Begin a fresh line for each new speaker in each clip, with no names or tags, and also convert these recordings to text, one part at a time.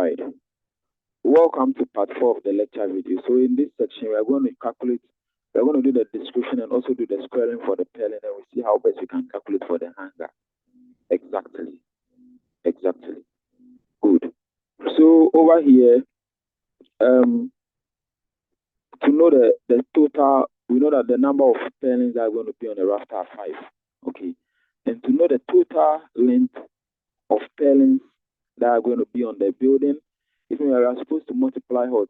right. Welcome to part 4 of the lecture video. So in this section, we are going to calculate, we are going to do the description and also do the squaring for the purlin, and we see how best we can calculate for the hanger. Exactly. Good. So over here, to know the total, we know that the number of purlins are going to be on the rafter are 5. Okay. And to know the total length of purlins that are going to be on the building, if we are supposed to multiply what?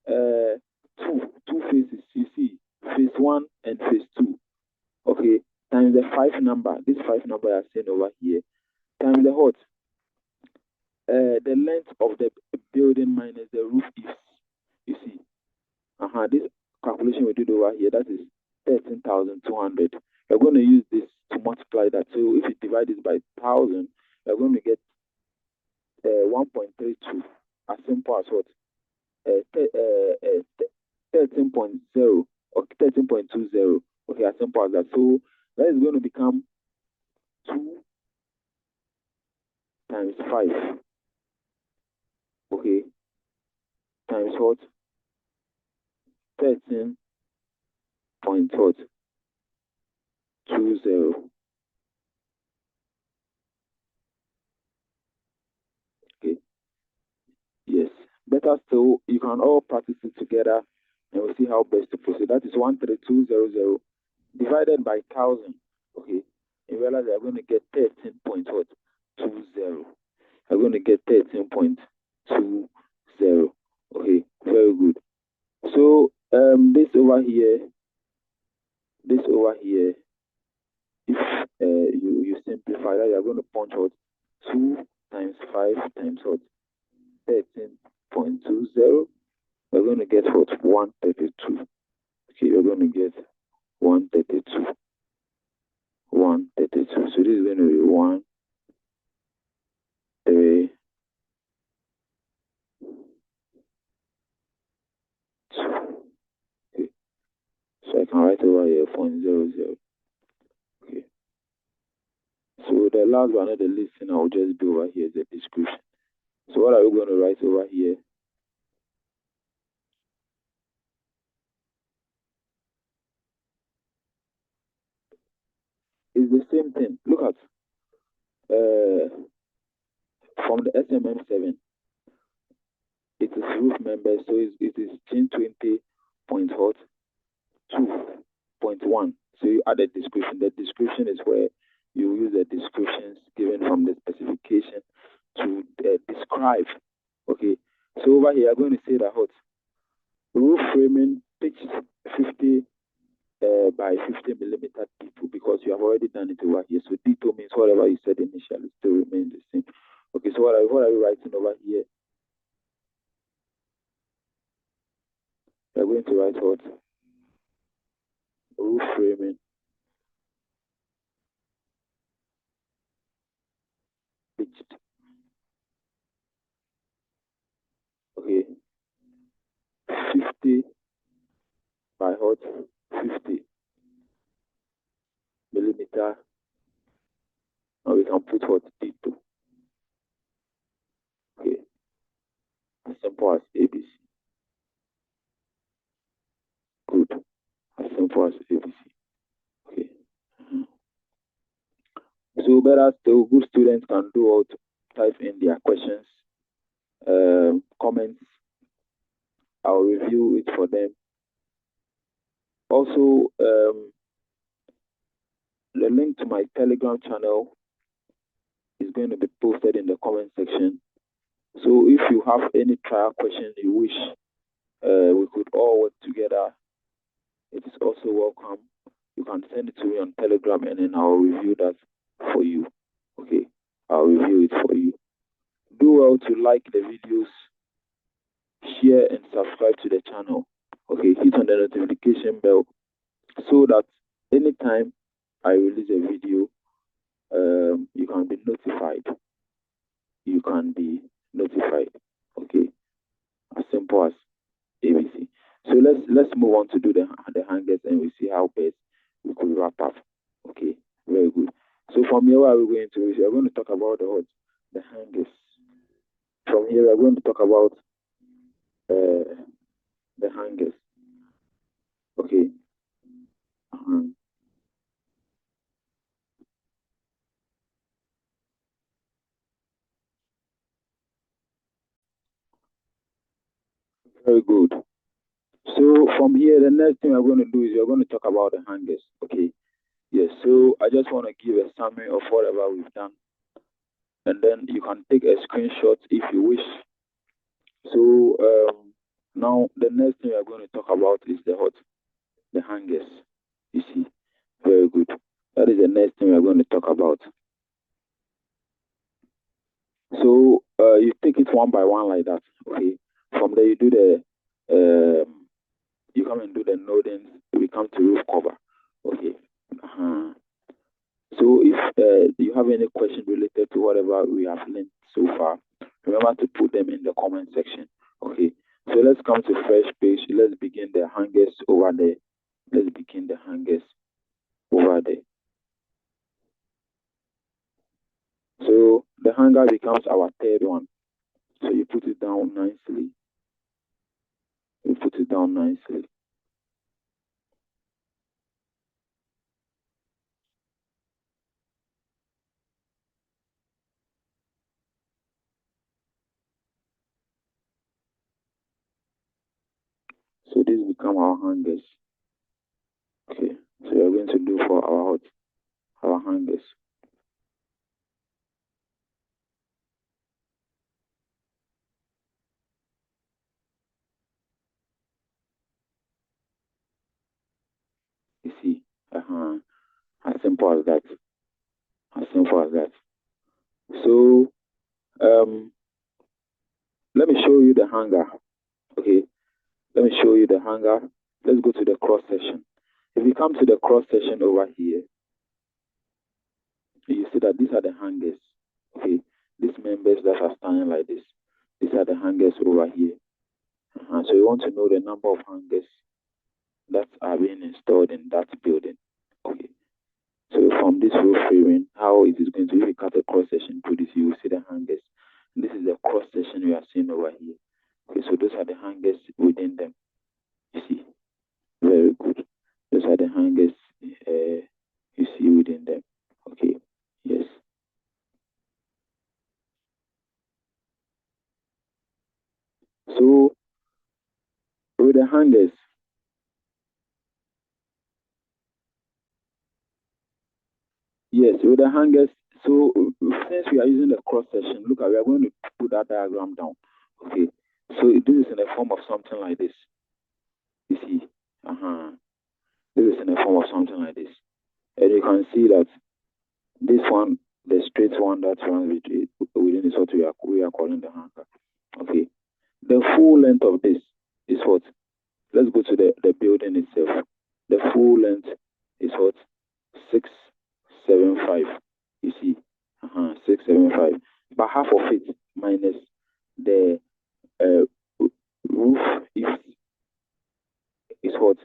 Two phases, you see, phase 1 and phase 2, okay, times the 5 number, this 5 number I are saying over here, times the what? The length of the building minus the roof is, you see, this calculation we did over here, that is 13,200. We're going to use this to multiply that. So if you divide this by 1,000, we're going to get 1.32, as simple as what? 13.0 or 13.20. Okay, as simple as that. So that is going to become 2 times 5. Okay, times what? 13 point what? 20. Okay. Yes. Better still, you can all practice it together and we'll see how best to proceed. That is 13200 divided by 1,000. Okay. You realize they're going to get 13.20. We're going to get 13.20. Okay, very good. So this over here, if you simplify that, you're going to punch out 2 times 5 times what? 13.20. We're going to get what? 132. Okay, we're going to get 132. 132. So this is going to be 1, 3, 2. Okay. So I can write over here 0.00. Okay. So the last one, not the least thing, I'll just do over here is the description. So what are we going to write over here? It's the same thing. Look at from the SMM7, it is roof members, so it is 1020.2.1. So you add a description. The description is where you use the descriptions given from the specification to describe. Okay. So over here, I'm going to say that what? Roof framing pitched 50 by 50 millimeter D2, because you have already done it over here. So D2 means whatever you said initially still remains the same. Okay, so what are we writing over here? We're going to write what? Roof framing pitched. Okay, 50 by what? 50 millimeter. Now we can put what? D2. Okay, as simple as ABC. Good. As simple as ABC. Okay. So better still, good students can do out, type in their questions, comments. I'll review it for them. Also, the link to my Telegram channel is going to be posted in the comment section. So if you have any trial questions you wish we could all work together, it is also welcome. You can send it to me on Telegram and then I'll review that for you. Okay, I'll review it for you. Do well to like the videos, share and subscribe to the channel. Okay, hit on the notification bell so that anytime I release a video, you can be notified. Okay, as simple as ABC. So let's move on to do the hangers and we see how best we could wrap up. Okay, very good. So from here, what are we going to? We are going to talk about the hangers. from here we're going to talk about the hangers. Okay. Very good. So from here, the next thing we're going to do is we're going to talk about the hangers. Okay. Yes. So I just want to give a summary of whatever we've done, and then you can take a screenshot if you wish. So now the next thing we're going to talk about is the hangers. You see, very good. That is the next thing we're going to talk about. So you take it one by one like that. Okay. From there you do the you come and do the nodings. We come to roof cover. Okay. So if you have any question related to whatever we have learned so far, remember to put them in the comment section. Okay. So let's come to fresh page. Let's begin the hangers over there. Let's begin the hangers over there. So the hanger becomes our third one. So you put it down nicely. You put it down nicely. So this become our hangers. Okay. So we're going to do for our hangers. You see, as simple as that. As simple as that. So let me show you the hanger. Okay. Let me show you the hanger. Let's go to the cross section. If you come to the cross section over here, you see that these are the hangers. Okay. These members that are standing like this. These are the hangers over here. So you want to know the number of hangers that are being installed in that building. Okay. So from this roof framing, how it is going to, if you cut a cross section to this, you will see the hangers. This is the cross section we are seeing over here. Okay, so those are the hangers within them. You see, very good. Those are the hangers you see within them. Okay, yes. So with the hangers, yes, with the hangers. So since we are using the cross section, look at, we are going to put that diagram down. Okay, so this is in the form of something like this. You see, this is in the form of something like this, and you can see that this one, the straight one that runs within is what we are calling the hanger. Okay, the full length of this is what? Let's go to the building itself. The full length is what? 675. You see, 675. But half of it minus the roof is what?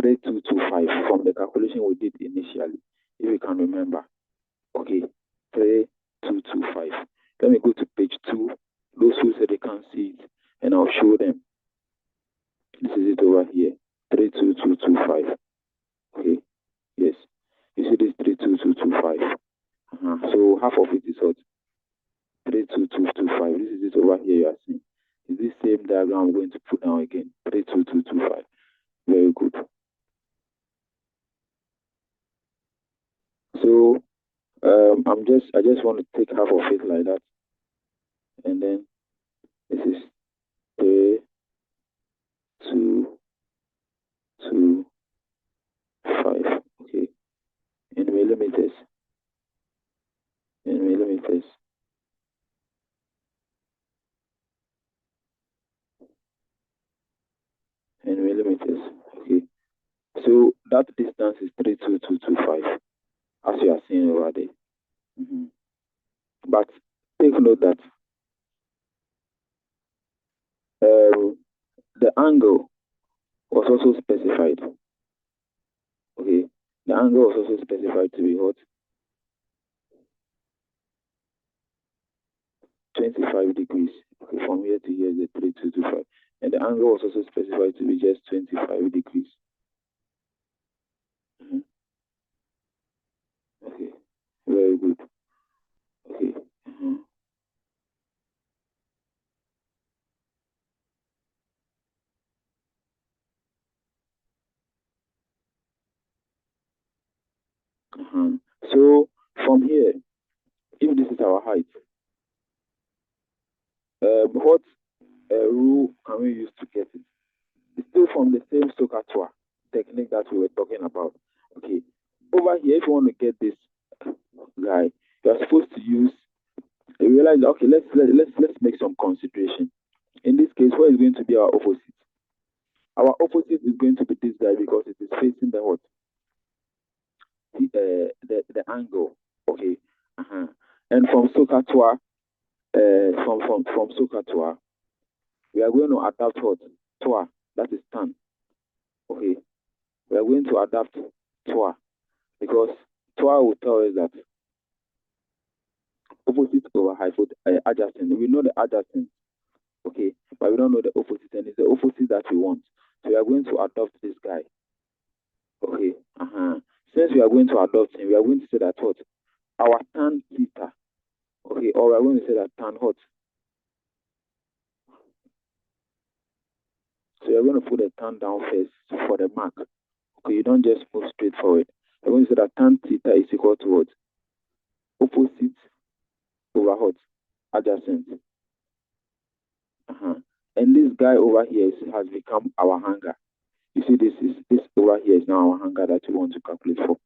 3225 from the calculation we did initially, if you can remember. Okay, 3225. Let me go to page 2. Those who said they can't see it, and I'll show them. This is it over here, 32225. Okay, yes. You see this 32225. So half of it is what? 32225. This is it over here you are seeing. Is this same diagram I'm going to put down again? 32225. Very good. So I just want to take half of it like that, and then this is 3, 2, 2, 5. Okay, in millimeters. In millimeters. In millimeters. Okay. So that distance is 32225, as you are seeing over there. But take note that the angle was also specified. Okay, the angle was also specified to be what? 25 degrees. Okay, from here to here is the 3225. And the angle was also specified to be just 25 degrees. Okay, very good. Okay. So from here, if this is our height, what rule can we use to get it? It's still from the same Socatua technique that we were talking about. Okay, over here, if you want to get this guy, you are supposed to use. You realize, okay, let's make some consideration. In this case, what is going to be our opposite? Our opposite is going to be this guy because it is facing the what? The angle. Okay. And from Socatua, from Socatua, we are going to adapt what? Toa, that is tan. Okay. We are going to adapt Toa because Toa will tell us that opposite over adjacent. We know the adjacent. Okay. But we don't know the opposite, and it's the opposite that we want. So we are going to adopt this guy. Okay. Since we are going to adopt him, we are going to say that what? Our tan theta. Okay, or we are going to say that tan hot. So you're going to put the tan down first for the mark. Okay, you don't just move straight forward. You're going to say that tan theta is equal to what? Opposite over hot, adjacent. And this guy over here has become our hanger. You see, this over here is now our hanger that we want to calculate for.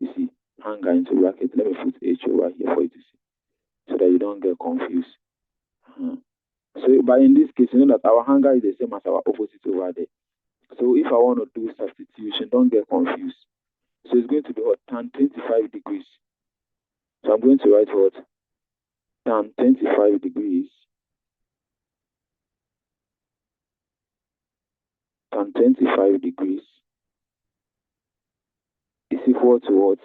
You see, hanger into bracket. Let me put H over here for you to see, so that you don't get confused. So, but in this case, you know that our hanger is the same as our opposite over there. So if I want to do substitution, don't get confused. So it's going to be what? Tan 25 degrees. So I'm going to write what? Tan 25 degrees. Tan 25 degrees is equal to what?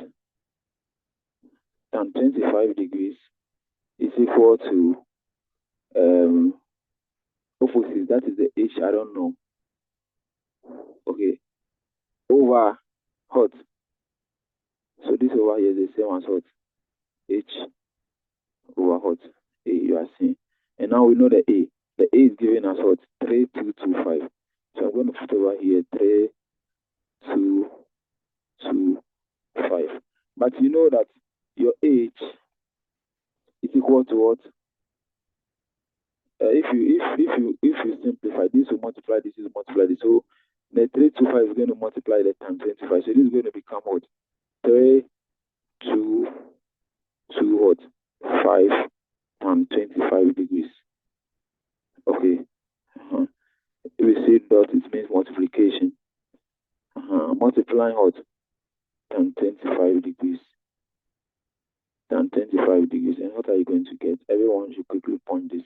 Tan 25 degrees is equal to opposite. That is the H, I don't know. Okay. Over hot. So this over here is the same as hot. H over hot. A, you are seeing. And now we know the A. The A is giving us what? 3225. So I'm going to put over here 3225. But you know that your H is equal to what? If you simplify, this will multiply this, will multiply this. So the 325 is going to multiply the tan 25. So this is going to become what? 3 2 2 what? 5 tan 25 degrees. Okay. If we see dot, it means multiplication. Multiplying what? Tan 25 degrees. Tan 25 degrees. And what are you going to get? Everyone should quickly point this.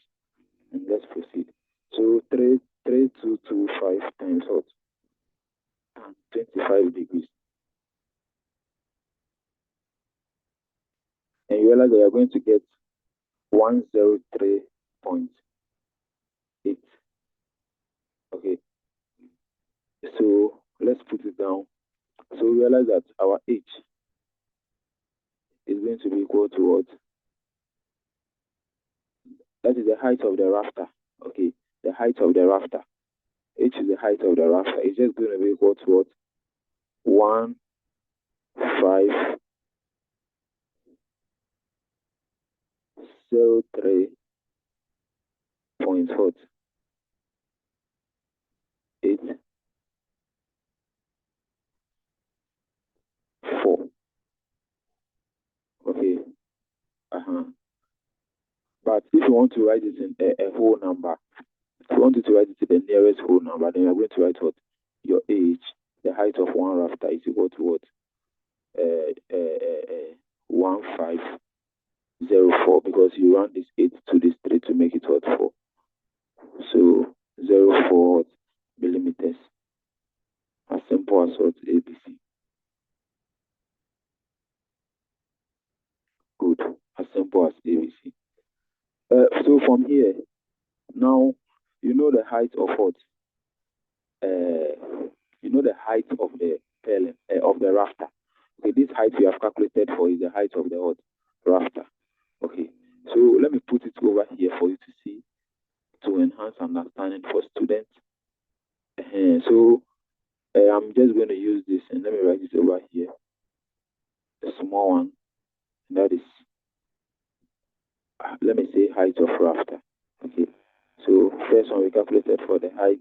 And let's proceed. So 3225 times what? Tan 25 degrees. And you realize that you're going to get 103.8. Okay. So let's put it down. So we realize that our H is going to be equal to what? That is the height of the rafter. Okay, the height of the rafter. H is the height of the rafter. It's just going to be equal to what? 1 5 0 3 point what? 8 4. Okay. But if you want to write it in a whole number, if you want to write it to the nearest whole number, then you're going to write what? Your H, the height of one rafter, is equal to what? 1504, because you run this 8 to this 3 to make it what? 4. So 04 millimeters. As simple as what? ABC. Good. As simple as ABC. So So from here, now you know the height of what? You know the height of the purlin, of the rafter. Okay, this height we have calculated for is the height of the what? Rafter. Okay, so let me put it over here for you to see, to enhance understanding for students. So I'm just going to use this, and let me write it over here. The small one, that is, let me say height of rafter. Okay, so first one we calculated for the height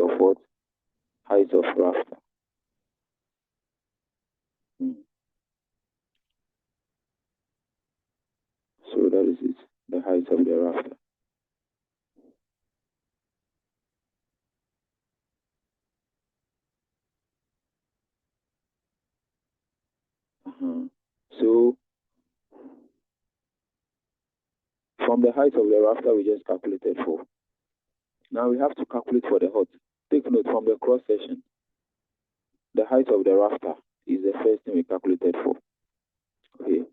of what? Height of rafter. So that is it, the height of the rafter. So from the height of the rafter we just calculated for. Now we have to calculate for the height. Take note, from the cross section, the height of the rafter is the first thing we calculated for. Okay.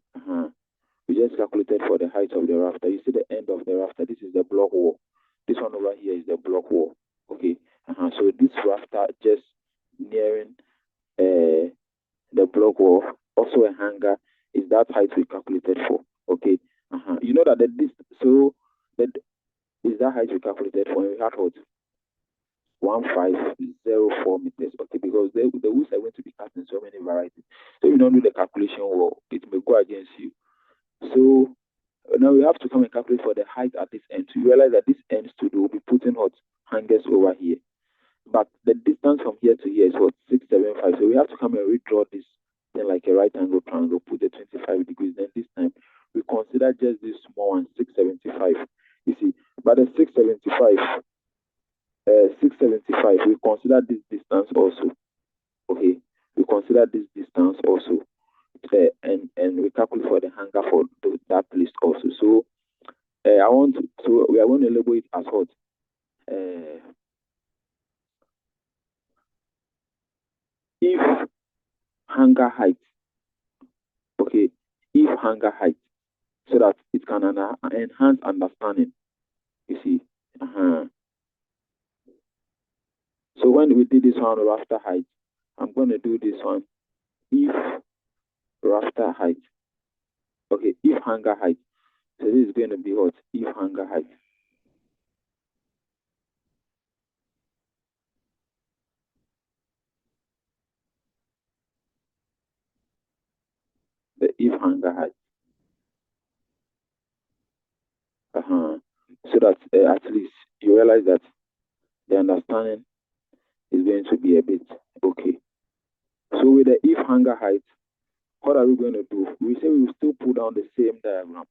We just calculated for the height of the rafter. You see the end of the rafter. This is the block wall. This one over here is the block wall. Okay. So this rafter just nearing the block wall, also a hanger, is that height we calculated for. Okay. You know that the distance, so that is that height we calculated for. We had what? 1504 meters. Okay, because the woods are going to be cut in so many varieties. So if you don't do the calculation well, it may go against you. So now we have to come and calculate for the height at this end. To realize that this end to do will be putting what? Hangers over here. But the distance from here to here is what? 675. So we have to come and redraw this thing like a right angle triangle, put the 25 degrees. Then this time we consider just this small one, 675. You see, but the 675, we consider this distance also. Okay, we consider this distance also. And we calculate for the hanger for that list also. So so we are going to label it as what? If hanger height. Okay, if hanger height, so that it can enhance understanding. You see. So when we did this one, rafter height, I'm going to do this one. If rafter height. Okay, if hanger height. So this is going to be what? If hanger height. The if hanger height. So that at least you realize that the understanding is going to be a bit okay. So with the if hanger height, what are we going to do? We say we will still put down the same diagram.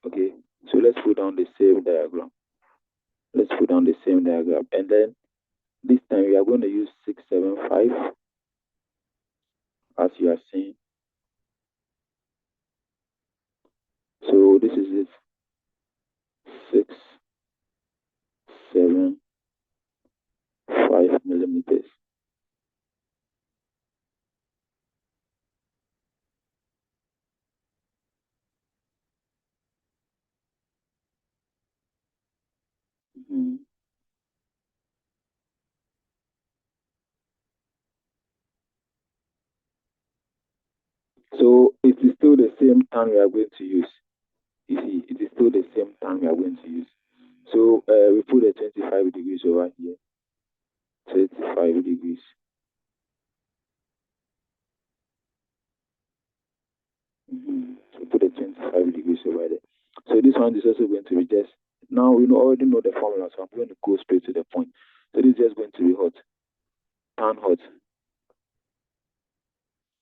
Okay, so let's put down the same diagram. Let's put down the same diagram. And then this time we are going to use 675 as you are seeing. So this is it. 675 millimeters. So it is still the same time we are going to use. You see, it is still the same time we are going to use. So we put a 25 degrees over here. 25 degrees. We put a 25 degrees over there. So this one is also going to be just, now we already know the formula, so I'm going to go straight to the point. So this is just going to be hot. Tan hot.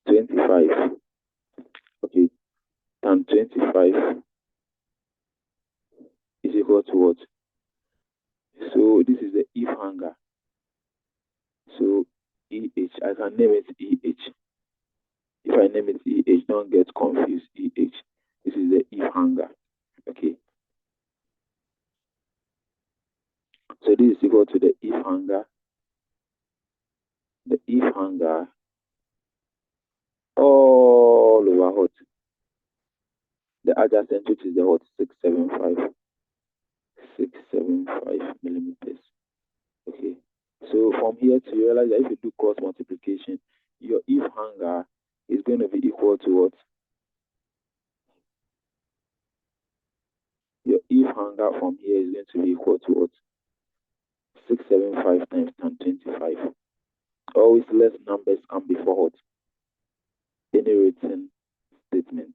25. Okay. Tan 25 is equal to what? So this is the if hanger. So EH, I can name it EH. If I name it EH, don't get confused. EH. This is the if hanger. Okay. So this is equal to the if hanger. The if hanger all over hot. the adjacent, which is the what, 675 millimeters. Okay, so from here to realize that if you do cross multiplication, your Eave hanger is going to be equal to what? Your Eave hanger from here is going to be equal to what? 675 times 1025. Always less numbers come before what? Any written statement.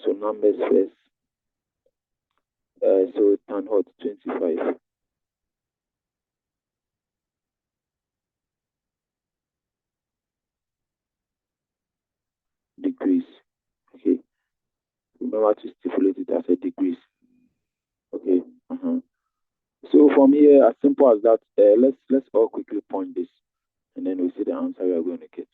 So numbers first. So tan hot 25 degrees. Okay, remember to stipulate it as a degrees. Okay. So from here, as simple as that, let's all quickly point this, and then we see the answer we are going to get.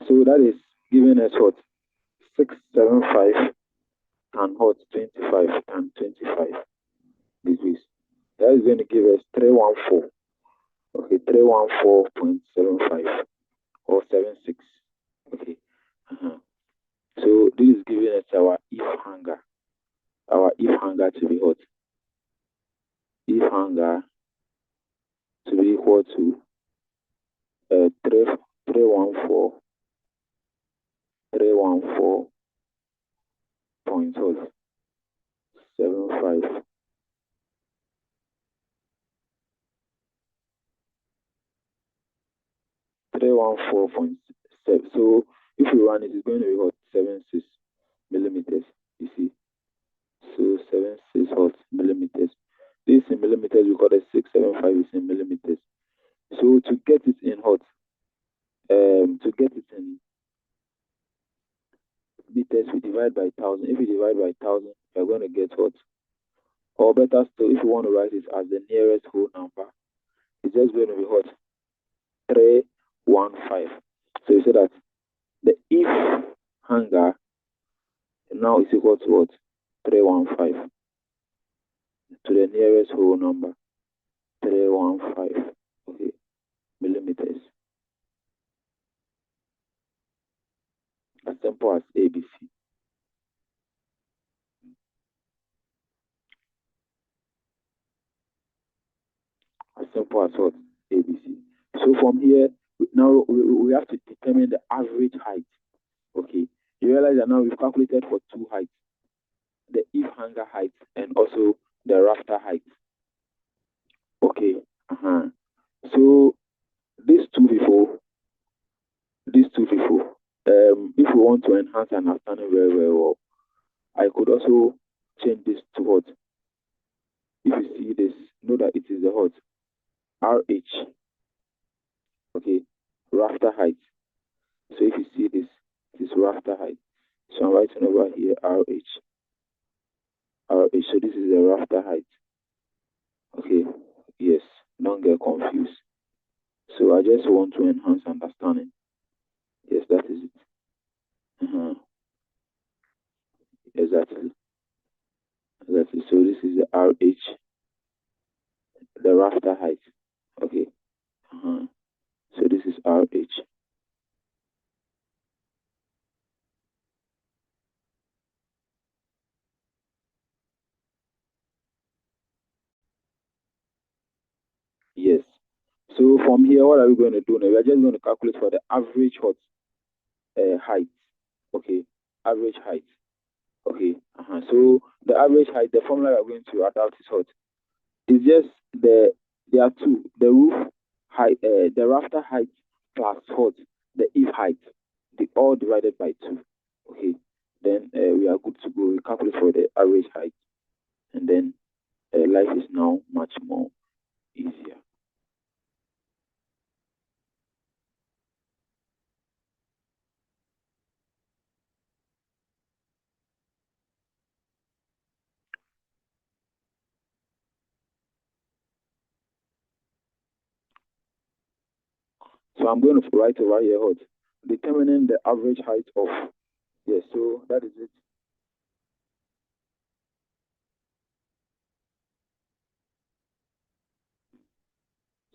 So that is giving us what? 675 tan hot 25 tan 25 degrees. That is going to give us 314. Okay, 314.75 or 76. Okay. So this is giving us our Eave hanger. Our Eave hanger to be what? Eave hanger to be equal to 314 point 75. 314.7. So if we run it, it's going to be what? 76 millimeters. You see? So 76 what? Millimeters. This in millimeters, we call it 675 is in millimeters. So to get it in what? To get it in meters, we divide by 1,000. If we divide by 1,000, we're going to get what? Or better still, if you want to write it as the nearest whole number, it's just going to be what? 315. So you say that the Eave hanger now is equal to what? 315 to the nearest whole number. 315. Okay, millimeters. As simple as ABC. As simple as what? ABC. So from here, now we have to determine the average height. Okay, you realize that now we've calculated for two heights, the Eave hanger height and also the rafter height. Okay, so these two people, if we want to enhance our understanding very, very well, I could also change this to what? If you see this, know that it is the what? RH. Okay, rafter height. So if you see this, it is rafter height. So I'm writing over here RH. RH. So this is the rafter height. Okay, yes, don't get confused. So I just want to enhance understanding. Yes, that is it. Exactly. Exactly. So this is the RH, the rafter height. Okay. So this is RH. Yes. So from here, what are we going to do now? We are just going to calculate for the average height. Okay. Average height. Okay. So the average height, the formula we are going to adapt is what? It's just there are two. The roof height, the rafter height plus what? The Eave height. They all divided by 2. Okay. Then we are good to go. We calculate for the average height. And then life is now much more easier. So I'm going to write over here what? Determining the average height of, yes, so that is it.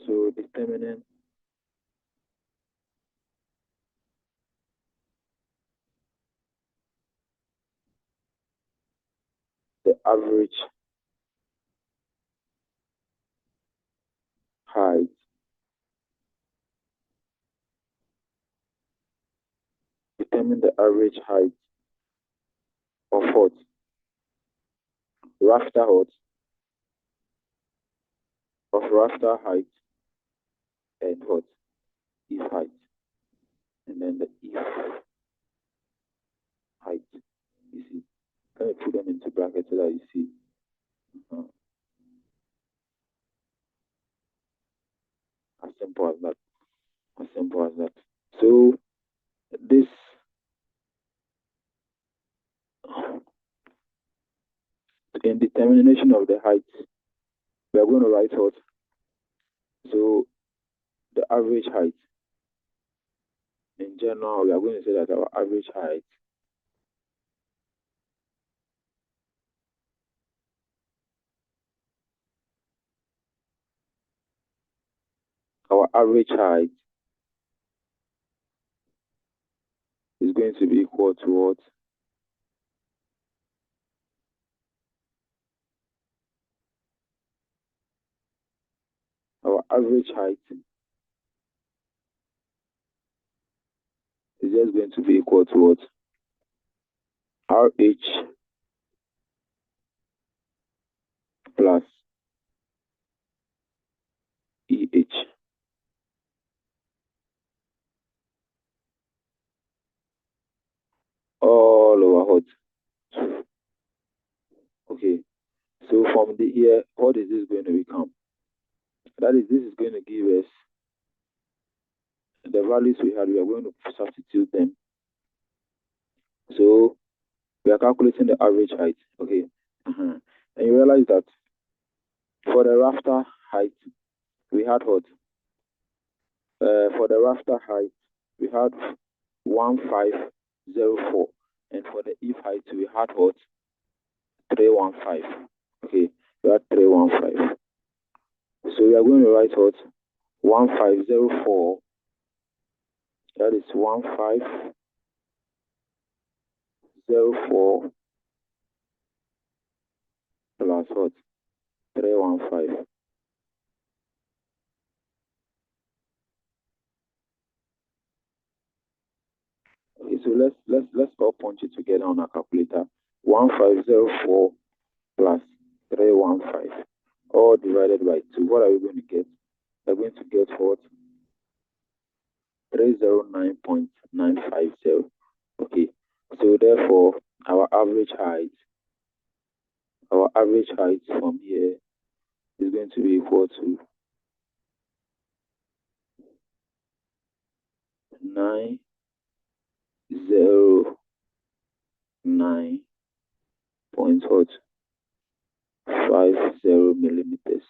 So determining average height determine the average height of what? Rafter height of rafter height and what? Eave height. And then the Eave height. You see? Let me put them into brackets so that you see. As simple as that. As simple as that. So this in determination of the height, we are going to write what? So the average height. In general, we are going to say that our average height is going to be equal to what? Our average height is just going to be equal to what? RH plus EH. All over what? Okay. So from the here, what is this going to become? That is, this is going to give us the values we had. We are going to substitute them. So we are calculating the average height. Okay. And you realize that for the rafter height, we had what? For the rafter height, we had 1504. And for the Eave height, we had what? 315. Okay, we had 315. So we are going to write what? 1504. That is 1504 plus what? 315. Okay, so let's all punch it together on our calculator. 1504 plus 315, all divided by 2. What are we going to get? We're going to get what? 309.950. Okay, so therefore our average height from here is going to be equal to 909.50 millimeters.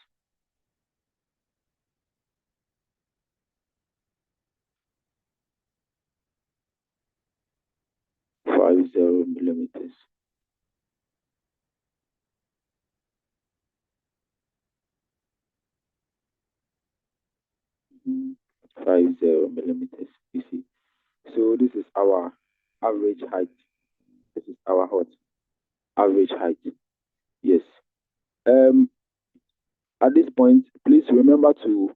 50 millimeters. Mm, 50 millimeters. You see. So this is our average height. This is our what? Average height. Yes. At this point, please remember to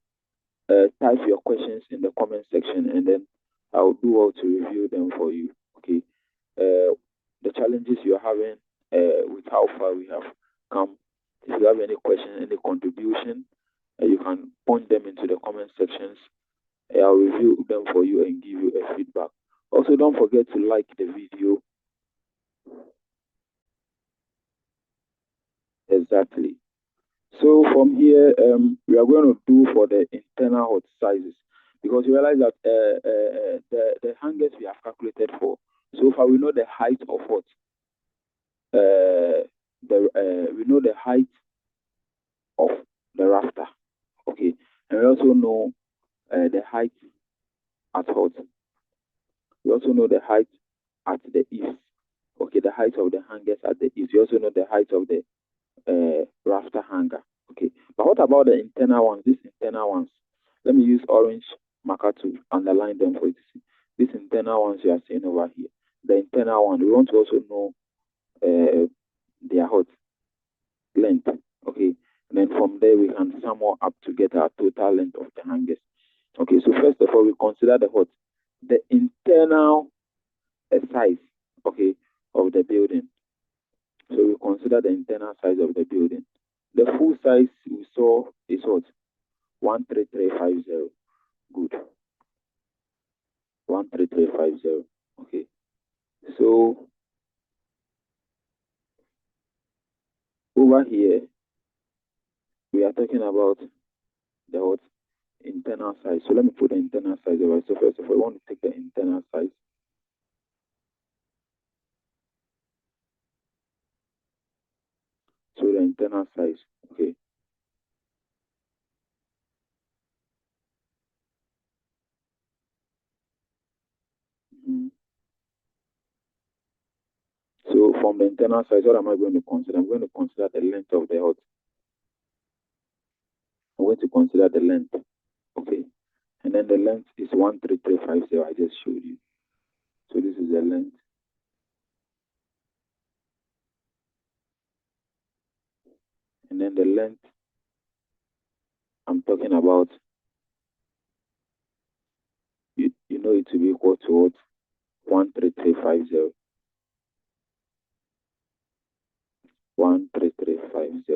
type your questions in the comment section, and then I'll do all to review them for you. Okay. The challenges you're having with how far we have come. If you have any question, any contribution, you can point them into the comment sections. I'll review them for you and give you a feedback. Also, don't forget to like the video. Exactly. So from here, we are going to do for the internal hut sizes, because you realize that the hangers we have calculated for, so far we know the height of what? We know the height of the rafter. Okay, and we also know the height at hut. We also know the height at the eaves. Okay, the height of the hangers at the eaves. We also know the height of the rafter hanger. Okay, but what about the internal ones? These internal ones, let me use orange marker to underline them for you to see. These internal ones you are seeing over here, the internal one, we want to also know their height. length. Okay, and then from there we can sum all up to get our total length of the hangers. Okay, so first of all we consider the internal size, okay, of the building. So we consider the internal size of the building. The full size we saw is what? 13350. Good. 13350. Okay. So over here we are talking about the what? Internal size. So let me put the internal size over. So first of all, I want to take the internal size. So the internal size. Okay. So from the internal size, what am I going to consider? I'm going to consider the length of the hut. I'm going to consider the length. Okay. And then the length is 13350. I just showed you. So this is the length. And then the length I'm talking about, you know it to be equal to what? 13350. 13350.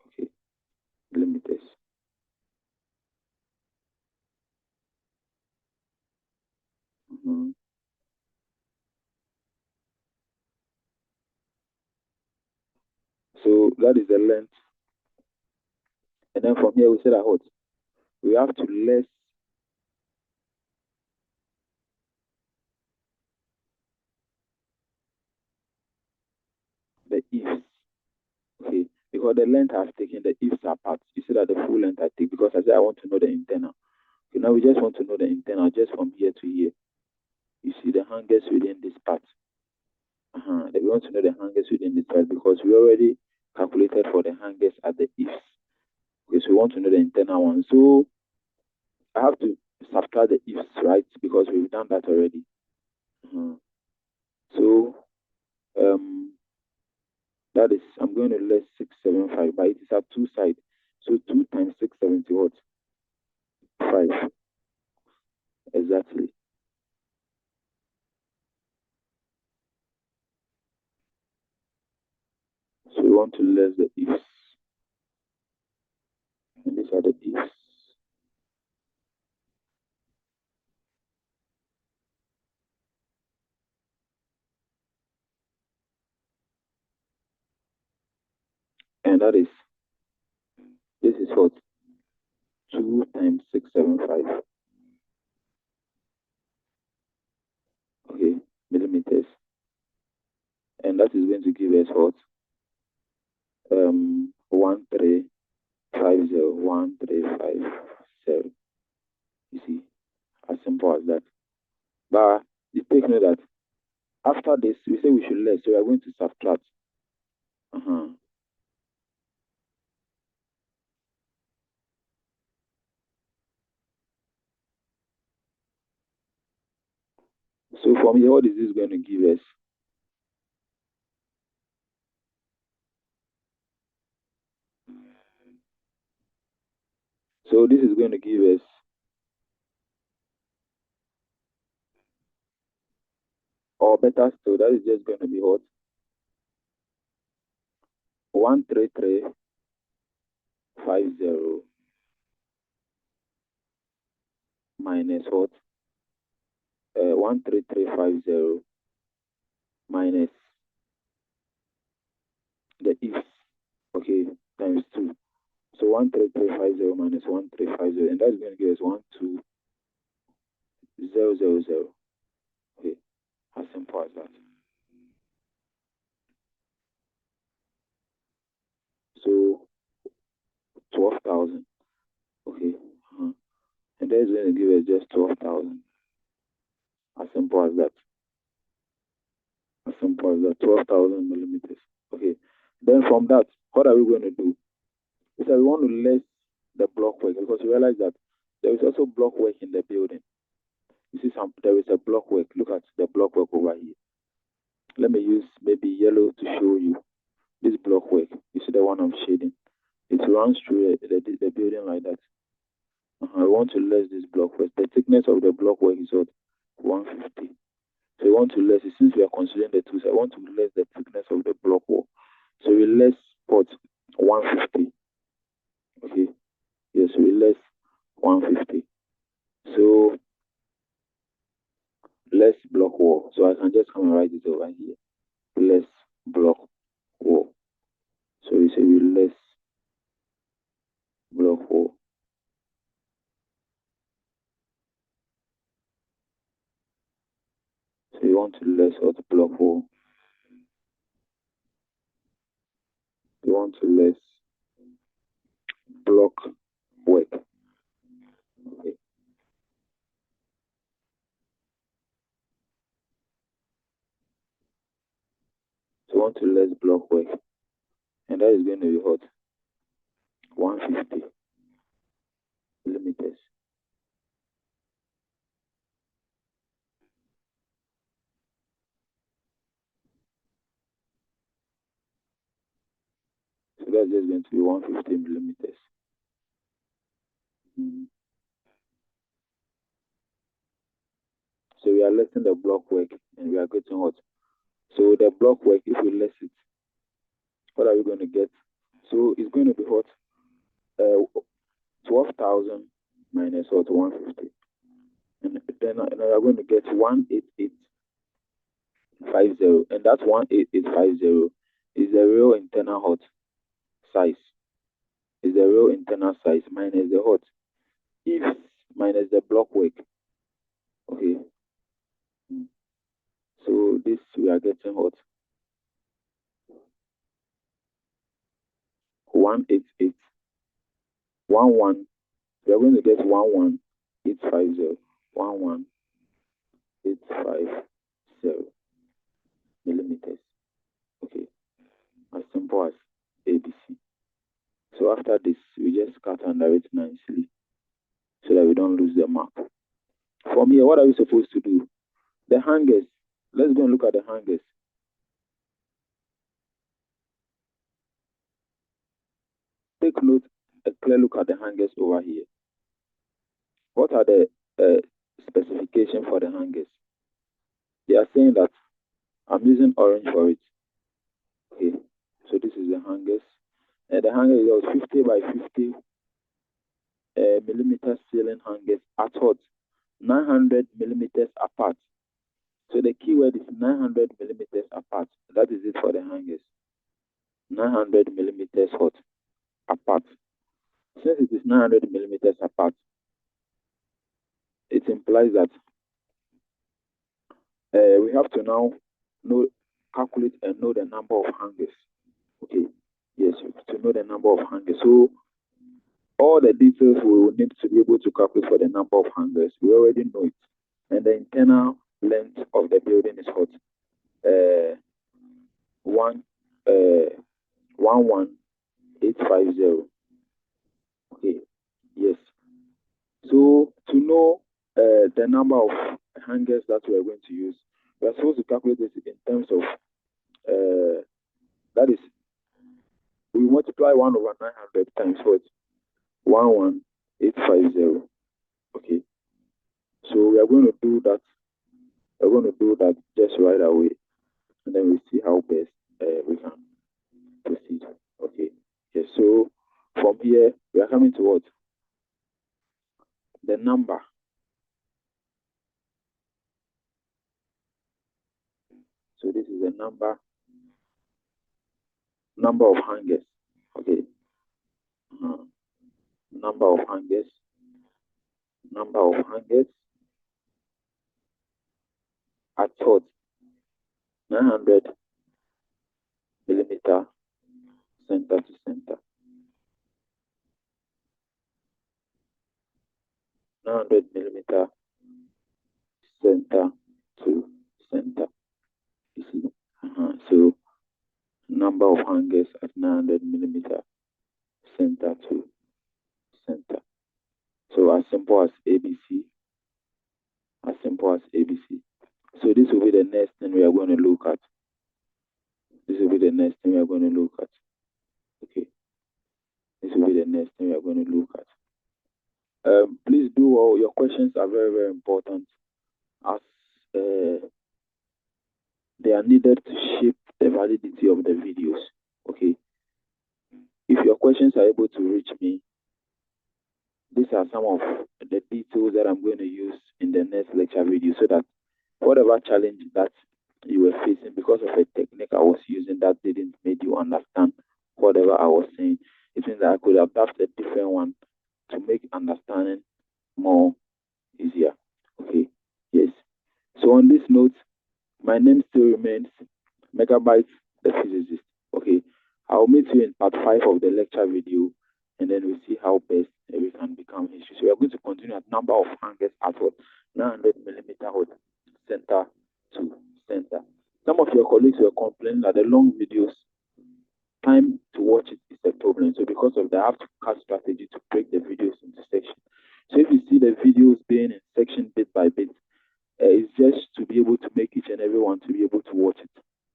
Okay. Millimeters. So that is the length. And then from here we say that what? We have to less the eaves. Okay. Because the length I've taken, the eaves apart. You see that the full length I take, because I said I want to know the internal. Okay, now we just want to know the internal just from here to here. You see the hangers within this part. We want to know the hangers within this part because we already calculated for the hangers at the eaves. Okay, so we want to know the internal one. So I have to subtract the eaves, right? Because we've done that already. So that is, I'm going to less 675, but it is at two sides. So 2 times 670 what? 5. Exactly. So we want to less the eaves. And these are the eaves. And that is, this is what? 2 times 675. Okay, millimeters. And that is going to give us what? 1350. You see, as simple as that. But you take note that after this, we say we should less, so we are going to subtract. So from here, what is this going to give us? So this is going to give us or better still, that is just going to be what? 13350 minus what? 13350 minus the eaves, okay, times 2. So 13350 minus 1350, and that's going to give us 12000. Okay, as simple as that. So 12,000. Okay, and that's going to give us just 12,000. As simple as that. As simple as that. 12,000 millimeters. Okay. Then from that, what are we going to do? Is that we want to less the block work because we realize that there is also block work in the building. You see, there is a block work. Look at the block work over here. Let me use maybe yellow to show you this block work. You see the one I'm thickness of the block work is what? 150. So we want to less it. Since we are considering the two sides, I want to less the thickness of the block wall. So we less put 150. Okay. Yes, we less 150. So less block wall. So I can just come and write it over here. Less block wall. So we say we less block wall. So you want to less out block wall. You want to less block work. Okay. So you want to less block work. And that is going to be what? 150 millimeters. So that's just going to be 150 millimeters. So we are letting the block work and we are getting what? So the block work, if we less it, what are we going to get? So it's going to be what? 12,000 minus what? 150. And then we are going to get 18850. And that 18850 is the real internal hot size. Is the real internal size minus the hot. If minus the block work. Okay. So this we are getting what? 188. 11. We are going to get 11850. 11850 millimeters. Okay. As simple as ABC. So after this, we just cut under it nicely so that we don't lose the mark. From here, what are we supposed to do? The hangers. Let's go and look at the hangers. Take note, a clear look at the hangers over here. What are the specifications for the hangers? They are saying that I'm using orange for it. Okay, so this is the hangers. The hanger is 50 by 50 millimeter ceiling hangers at what? 900 millimeters apart. So the keyword is 900 millimeters apart. That is it for the hangers. 900 millimeters what? Apart. Since it is 900 millimeters apart, it implies that we have to now calculate and know the number of hangers. Okay. Yes, to know the number of hangers. So all the details we will need to be able to calculate for the number of hangers. We already know it. And the internal length of the building is what? 11850. Okay. Yes. So to know the number of hangers that we are going to use, we are supposed to calculate this in terms of that is, we multiply 1 over 900 times what? 11850. Okay. So we are going to do that. We're going to do that just right away, and then we see how best we can proceed. Okay. Yes. So from here we are coming to what? The number. So this is the number of hangers. Okay. Number of hangers. Number of hangers at what? 900 millimeter center to center. 900 millimeter center to center. You see? So number of hangers at 900 millimeter center to center. So as simple as ABC. As simple as ABC. So this will be the next thing we are going to look at. This will be the next thing we are going to look at. Okay. This will be the next thing we are going to look at. Please do all your questions are very, very important as they are needed to shape the validity of the videos. Okay. If your questions are able to reach me, these are some of the details that I'm going to use in the next lecture video so that whatever challenge that you were facing because of a technique I was using that didn't make you understand whatever I was saying, it means that I could adapt a different one to make understanding more easier. Okay. Yes. So on this note, my name still remains Megabyte the physicist. Okay. I'll meet you in part 5 of the lecture video and then we'll see how best we can become history. So we are going to continue at number of hangers at what 900 millimeter with center to center. Some of your colleagues were complaining that the long videos, time to watch it is a problem. So because of that, I have to cut strategy to break the videos into sections. So if you see the videos being in section bit by bit, it's just to be able to make each and every one to be able to watch it.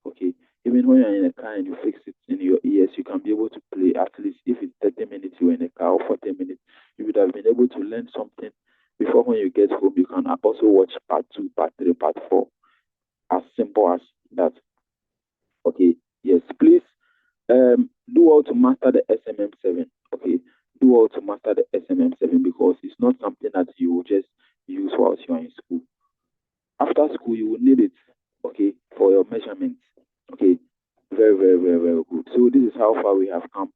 Okay. Even when you're in a car and you fix it in your ears, you can be able to play at least if it's 30 minutes you're in a car or 40 minutes, you would have been able to learn something before when you get home. You can also watch part 2, part 3, part 4. As simple as that. Okay. Yes. Please do all to master the SMM7. Okay. Do all to master the SMM7 because it's not something that you will just use whilst you're in school. After school, you will need it, okay, for your measurements. Okay, very, very, very, very good. So this is how far we have come.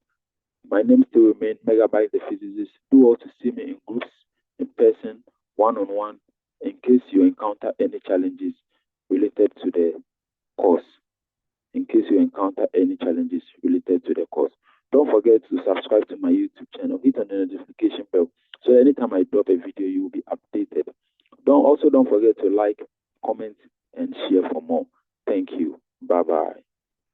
My name still remains Megabyte the physicist. Do all to see me in groups, in person, one-on-one, in case you encounter any challenges related to the course. In case you encounter any challenges related to the course. Don't forget to subscribe to my YouTube channel. Hit on the notification bell so anytime I drop a video, you will be updated. Don't forget to like, comment, and share for more. Thank you. Bye bye.